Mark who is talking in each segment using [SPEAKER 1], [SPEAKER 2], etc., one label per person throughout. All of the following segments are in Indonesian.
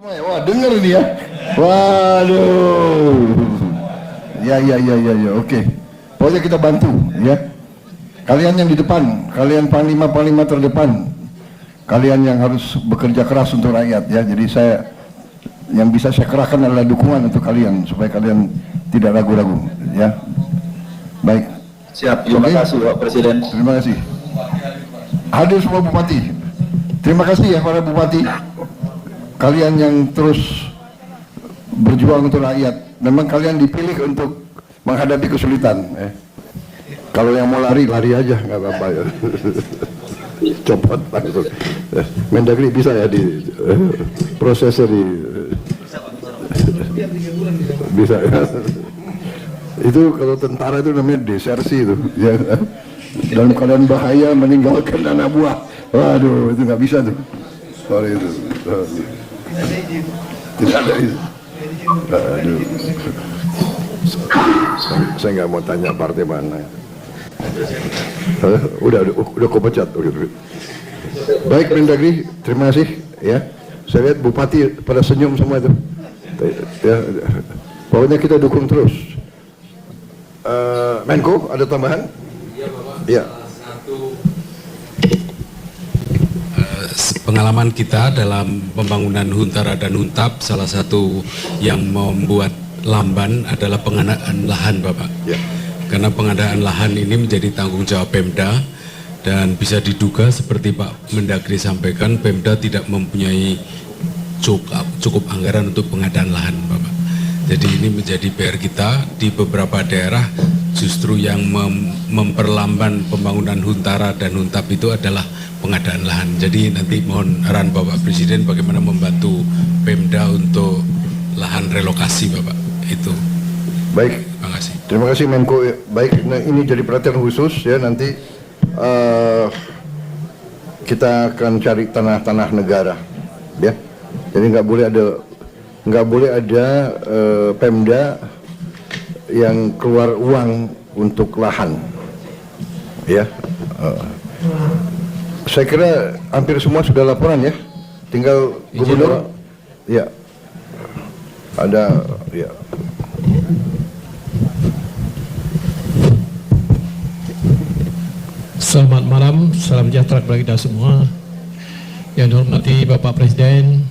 [SPEAKER 1] Wah, dengar ini ya. Waduh. Ya, oke. Pokoknya kita bantu, ya. Kalian yang di depan, kalian panglima terdepan, kalian yang harus bekerja keras untuk rakyat, ya. Jadi yang bisa saya kerahkan adalah dukungan untuk kalian supaya kalian tidak ragu-ragu, ya. Baik.
[SPEAKER 2] Siap. Terima kasih, Pak Presiden.
[SPEAKER 1] Terima kasih. Hadir semua bupati. Terima kasih ya para bupati. Kalian yang terus berjuang untuk rakyat. Memang kalian dipilih untuk menghadapi kesulitan. Kalau yang mau lari aja, nggak apa-apa ya. Copot langsung. Mendagri bisa ya di prosesnya bisa ya. Itu kalau tentara itu namanya desersi itu. Ya. Dalam keadaan bahaya meninggalkan anak buah. Waduh, itu nggak bisa tuh. Sorry itu. Tidak ada itu. Aduh. Saya nggak mau tanya partai mana. Udah kau pecat. Baik Mendagri, terima kasih ya. Saya lihat bupati pada senyum semua itu. Ya, pokoknya kita dukung terus. Menko ada tambahan?
[SPEAKER 3] Iya Bapak.
[SPEAKER 1] Ya.
[SPEAKER 3] Pengalaman kita dalam pembangunan Huntara dan Huntap, salah satu yang membuat lamban adalah pengadaan lahan, Bapak.
[SPEAKER 1] Ya.
[SPEAKER 3] Karena pengadaan lahan ini menjadi tanggung jawab Pemda dan bisa diduga seperti Pak Mendagri sampaikan, Pemda tidak mempunyai cukup anggaran untuk pengadaan lahan, Bapak. Jadi ini menjadi PR kita di beberapa daerah, justru yang memperlamban pembangunan Huntara dan Huntap itu adalah pengadaan lahan. Jadi nanti mohon arahan Bapak Presiden bagaimana membantu Pemda untuk lahan relokasi, Bapak. Itu.
[SPEAKER 1] Baik.
[SPEAKER 3] Terima kasih.
[SPEAKER 1] Terima kasih Menko. Baik, nah ini jadi perhatian khusus ya, nanti kita akan cari tanah-tanah negara, ya. Jadi nggak boleh ada Pemda yang keluar uang untuk lahan, ya. Saya kira hampir semua sudah laporan ya, tinggal gubernur, ya. Ada, ya.
[SPEAKER 4] Selamat malam, salam sejahtera kepada kita semua. Yang dihormati Bapak Presiden,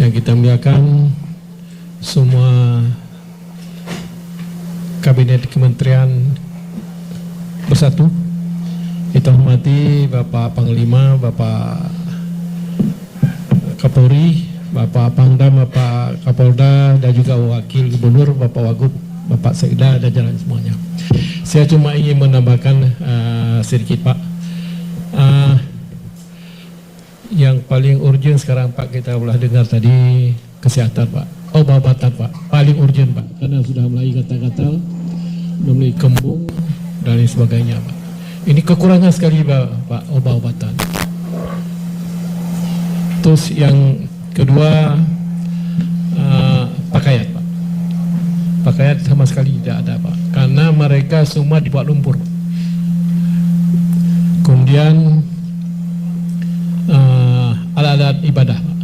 [SPEAKER 4] yang kita muliakan semua Kabinet Kementerian bersatu. Kita hormati Bapak Panglima, Bapak Kapolri, Bapak Pangdam, Bapak Kapolda, dan juga Wakil Gubernur, Bapak Wagub, Bapak Sekda, dan jalan semuanya. Saya cuma ingin menambahkan sedikit Pak. Yang paling urgent sekarang Pak, kita boleh dengar tadi kesehatan Pak, obat-obatan Pak, paling urgent Pak, karena sudah mulai gatal-gatal, mulai kembung dan lain sebagainya Pak. Ini kekurangan sekali Pak, obat-obatan. Terus yang kedua, pakaian Pak. Pakaian sama sekali tidak ada Pak, karena mereka semua dibuat lumpur. Kemudian alat-alat ibadah Pak.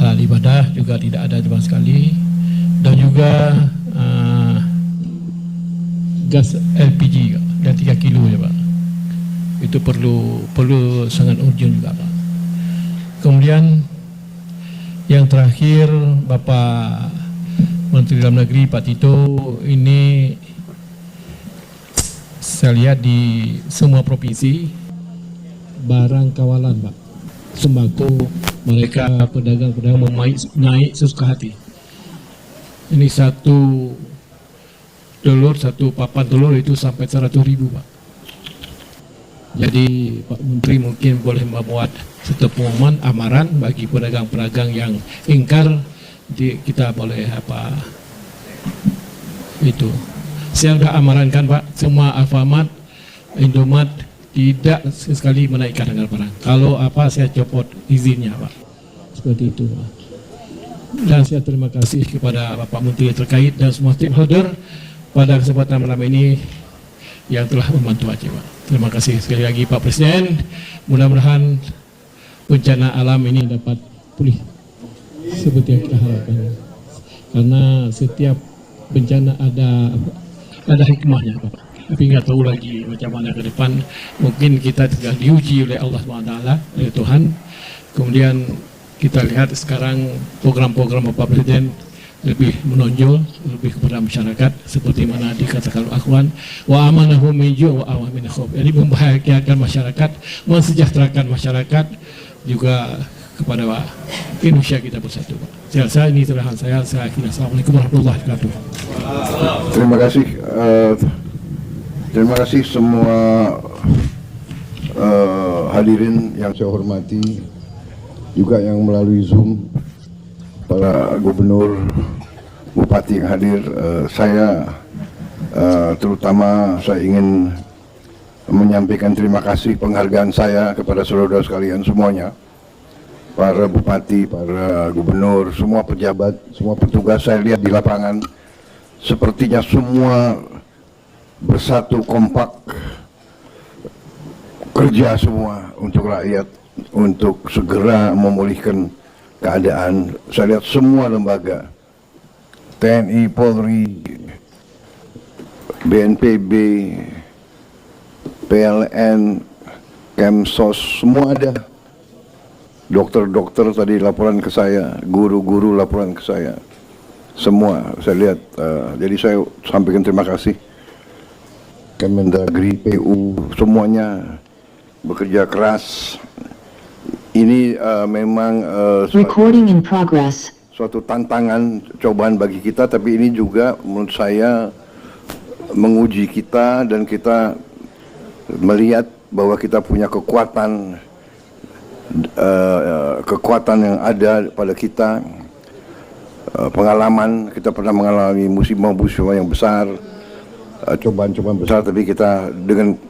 [SPEAKER 4] Alat ibadah juga tidak ada sama sekali. Dan juga gas LPG dan 3 kilo ya Pak. Itu perlu sangat urgent juga Pak. Kemudian yang terakhir Bapak Menteri Dalam Negeri Pak Tito, ini saya lihat di semua provinsi barang kawalan Pak, sembako mereka pedagang-pedagang naik sesuka hati. Ini satu papan telur itu sampai 100.000 Pak. Jadi Pak Menteri mungkin boleh membuat satu pengumuman amaran bagi pedagang-pedagang yang ingkar. Kita boleh itu. Saya sudah amarankan Pak, semua Alfamart, Indomaret tidak sekali menaikkan harga barang. Kalau saya copot izinnya Pak. Seperti itu Pak. Dan saya terima kasih kepada Bapak Menteri terkait dan semua stakeholder pada kesempatan malam ini yang telah membantu Aceh Pak. Terima kasih sekali lagi Pak Presiden. Mudah-mudahan bencana alam ini dapat pulih. seperti yang kita harapkan. Karena setiap bencana ada hikmahnya, Pak. Tapi nggak tahu lagi macam mana ke depan. Mungkin kita sedang diuji oleh Allah SWT, oleh Tuhan. Kemudian kita lihat sekarang program-program Bapak Presiden lebih menonjol, lebih kepada masyarakat, seperti mana dikatakan Al-Quran, wa amanahum min ju' wa aman min khauf. Jadi membahagiakan masyarakat, mensejahterakan masyarakat, juga kepada Indonesia kita bersatu. Saya rasa ini terakhir saya akhiri. Assalamualaikum warahmatullahi wabarakatuh.
[SPEAKER 1] Terima kasih semua hadirin yang saya hormati, juga yang melalui Zoom, para gubernur, bupati yang hadir. Terutama saya ingin menyampaikan terima kasih, penghargaan saya kepada saudara sekalian semuanya, para bupati, para gubernur, semua pejabat, semua petugas. Saya lihat di lapangan sepertinya semua bersatu kompak, kerja semua untuk rakyat, untuk segera memulihkan keadaan. Saya lihat semua lembaga, TNI, Polri, BNPB, PLN, Kemsos, semua ada. Dokter-dokter tadi laporan ke saya, guru-guru laporan ke saya, semua saya lihat. Jadi saya sampaikan terima kasih. Kemendagri, PU, semuanya bekerja keras. Ini memang
[SPEAKER 5] Recording in progress.
[SPEAKER 1] suatu tantangan, cobaan bagi kita, tapi ini juga menurut saya menguji kita, dan kita melihat bahwa kita punya kekuatan yang ada pada kita, pengalaman. Kita pernah mengalami musibah-musibah yang besar, cobaan-cobaan besar, tapi kita dengan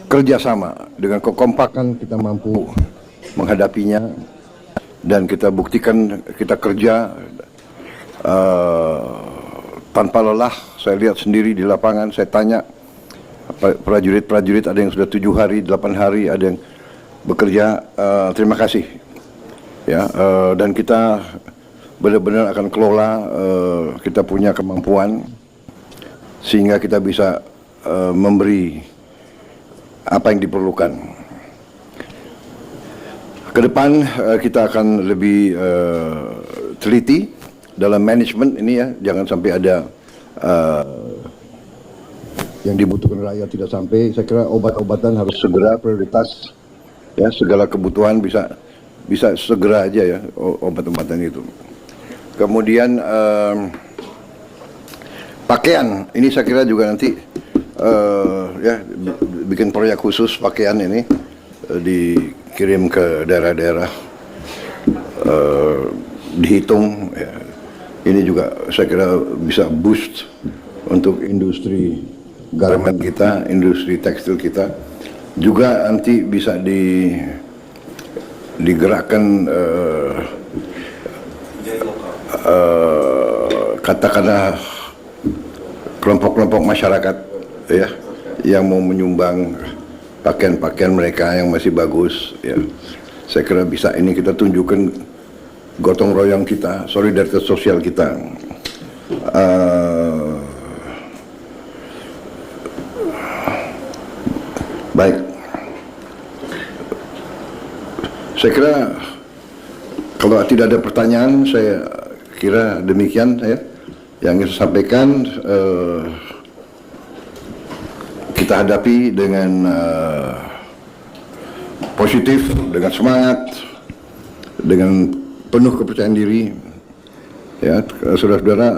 [SPEAKER 1] kerjasama, dengan kekompakan kita mampu menghadapinya, dan kita buktikan kita kerja tanpa lelah. Saya lihat sendiri di lapangan, saya tanya prajurit-prajurit, ada yang sudah 7 hari, 8 hari, ada yang bekerja. Terima kasih ya, dan kita benar-benar akan kelola, kita punya kemampuan sehingga kita bisa memberi apa yang diperlukan. Ke depan kita akan lebih teliti dalam manajemen ini ya, jangan sampai ada yang dibutuhkan rakyat tidak sampai. Saya kira obat-obatan harus segera prioritas ya, segala kebutuhan bisa segera aja ya, obat-obatan itu. Kemudian pakaian ini saya kira juga nanti ya bikin proyek khusus pakaian ini, dikirim ke daerah-daerah, dihitung ya. Ini juga saya kira bisa boost untuk industri garment kita, industri tekstil kita. Juga nanti bisa digerakkan katakanlah kelompok-kelompok masyarakat ya, yang mau menyumbang pakaian-pakaian mereka yang masih bagus ya. Saya kira bisa ini kita tunjukkan gotong royong kita, solidaritas sosial kita. Baik, saya kira kalau tidak ada pertanyaan, saya kira demikian ya yang saya sampaikan. Kita hadapi dengan positif, dengan semangat, dengan penuh kepercayaan diri ya, saudara-saudara.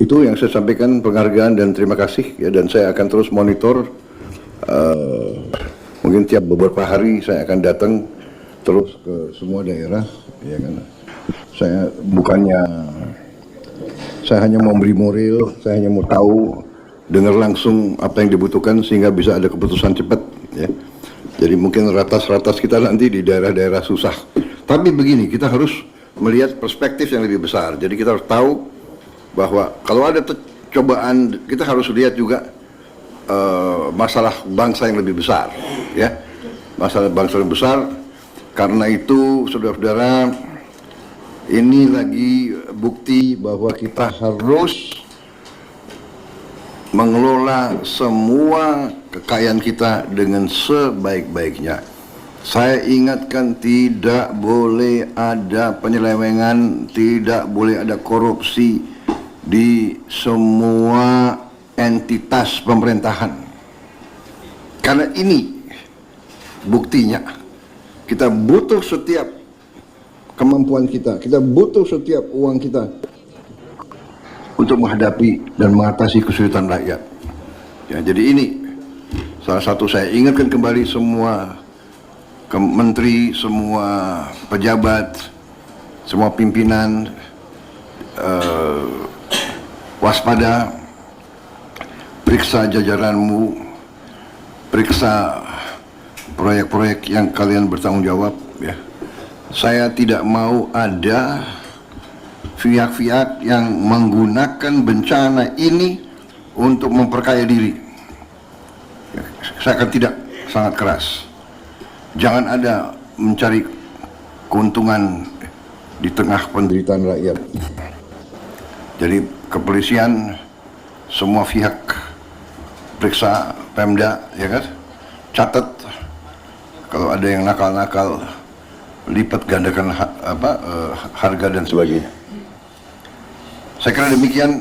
[SPEAKER 1] Itu yang saya sampaikan, penghargaan dan terima kasih ya, dan saya akan terus monitor. Mungkin tiap beberapa hari saya akan datang terus ke semua daerah ya kan. Saya hanya mau memberi moral, saya hanya mau tahu, dengar langsung apa yang dibutuhkan sehingga bisa ada keputusan cepat ya. Jadi mungkin ratas-ratas kita nanti di daerah-daerah susah. Tapi begini, kita harus melihat perspektif yang lebih besar. Jadi kita harus tahu bahwa kalau ada cobaan, kita harus lihat juga masalah bangsa yang lebih besar ya. Masalah bangsa yang besar, Karena itu, saudara-saudara, ini lagi bukti bahwa kita harus mengelola semua kekayaan kita dengan sebaik-baiknya. Saya ingatkan, tidak boleh ada penyelewengan, tidak boleh ada korupsi di semua entitas pemerintahan. Karena ini buktinya. Kita butuh setiap kemampuan kita butuh setiap uang kita untuk menghadapi dan mengatasi kesulitan rakyat. Ya, jadi ini salah satu, saya ingatkan kembali semua menteri, semua pejabat, semua pimpinan, waspada, periksa jajaranmu, periksa proyek-proyek yang kalian bertanggung jawab, ya. Saya tidak mau ada pihak-pihak yang menggunakan bencana ini untuk memperkaya diri. Ya, saya akan tidak, sangat keras. Jangan ada mencari keuntungan di tengah penderitaan rakyat. Jadi kepolisian, semua pihak periksa Pemda, ya kan? Catat kalau ada yang nakal-nakal, lipat gandakan harga dan sebagainya. Saya kira demikian.